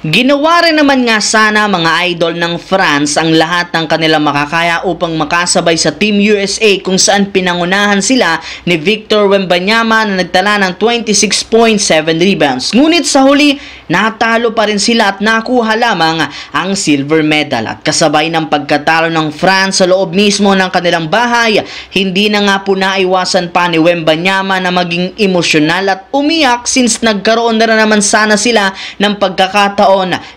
Ginawa rin naman nga sana mga idol ng France ang lahat ng kanilang makakaya upang makasabay sa Team USA kung saan pinangunahan sila ni Victor Wembanyama na nagtala ng 26.7 rebounds. Ngunit sa huli, natalo pa rin sila at nakuha lamang ang silver medal. At kasabay ng pagkatalo ng France sa loob mismo ng kanilang bahay, hindi na nga po naiwasan pa ni Wembanyama na maging emosyonal at umiyak since nagkaroon na naman sana sila ng pagkakataon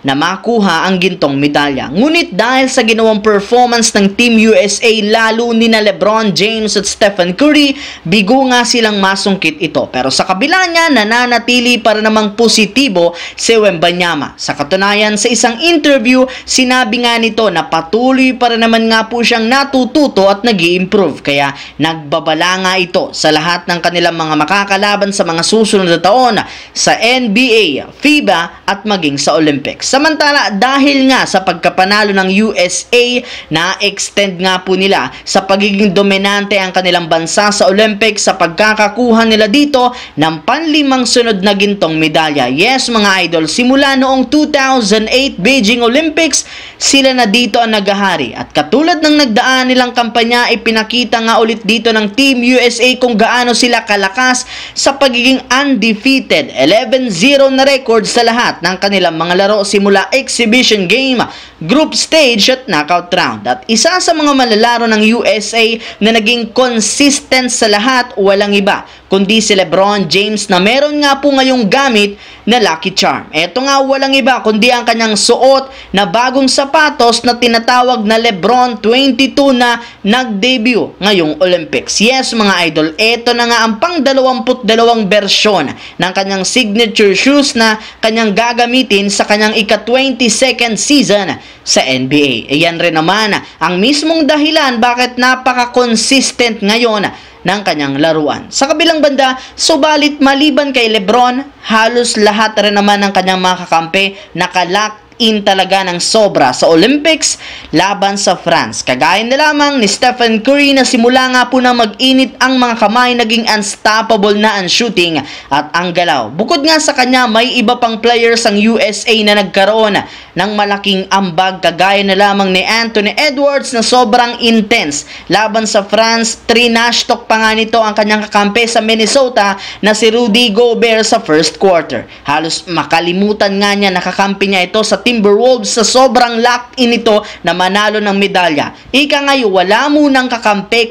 na makuha ang gintong medalya. Ngunit dahil sa ginawang performance ng Team USA lalo ni na LeBron James at Stephen Curry, bigo nga silang masungkit ito. Pero sa kabila niya, nananatili para namang positibo si Wembanyama. Sa katunayan, sa isang interview, sinabi nga nito na patuloy para naman nga po siyang natututo at nag-i-improve. Kaya nagbabala nga ito sa lahat ng kanilang mga makakalaban sa mga susunod na taon sa NBA, FIBA at maging sa Olympics. Samantala, dahil nga sa pagkapanalo ng USA, na-extend nga po nila sa pagiging dominante ang kanilang bansa sa Olympics sa pagkakakuha nila dito ng panlimang sunod na gintong medalya. Yes mga idol, simula noong 2008 Beijing Olympics, sila na dito ang naghahari. At katulad ng nagdaan nilang kampanya, ipinakita nga ulit dito ng Team USA kung gaano sila kalakas sa pagiging undefeated. 11-0 na record sa lahat ng kanilang mga laro simula exhibition game, group stage at knockout round. At isa sa mga malalaro ng USA na naging consistent sa lahat, walang iba kundi si LeBron James na meron nga po ngayong gamit na Lucky Charm. Ito nga walang iba kundi ang kanyang suot na bagong sapatos na tinatawag na LeBron 22 na nag-debut ngayong Olympics. Yes mga idol, ito na nga ang pang-22 bersyon ng kanyang signature shoes na kanyang gagamitin sa kanyang ika-22nd season sa NBA. Iyan rin naman ang mismong dahilan bakit napaka-consistent ngayon ng kanyang laruan. Sa kabilang banda, subalit maliban kay LeBron, halos lahat rin naman ng kanyang mga kakampi nakalock in talaga ng sobra sa Olympics laban sa France. Kagaya na lamang ni Stephen Curry na simula nga po na mag-init ang mga kamay, naging unstoppable na ang shooting at ang galaw. Bukod nga sa kanya, may iba pang players ang USA na nagkaroon ng malaking ambag kagaya na lamang ni Anthony Edwards na sobrang intense. Laban sa France, trinashtok pa nga nito ang kanyang kakampi sa Minnesota na si Rudy Gobert sa first quarter. Halos makalimutan nga niya nakakampi niya ito sa Timberwolves sa sobrang lock-in ito na manalo ng medalya. Ika ngayon, wala munang kakampi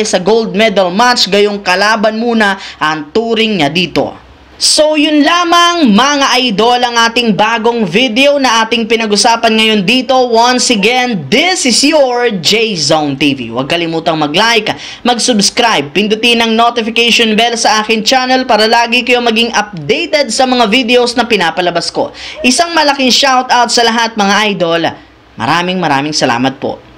sa gold medal match, gayong kalaban muna ang turing niya dito. So yun lamang mga idol ang ating bagong video na ating pinag-usapan ngayon dito. Once again, this is your J-Zone TV. Huwag kalimutang mag-like, mag-subscribe, pindutin ang notification bell sa akin channel para lagi kayo maging updated sa mga videos na pinapalabas ko. Isang malaking shoutout sa lahat mga idol. Maraming salamat po.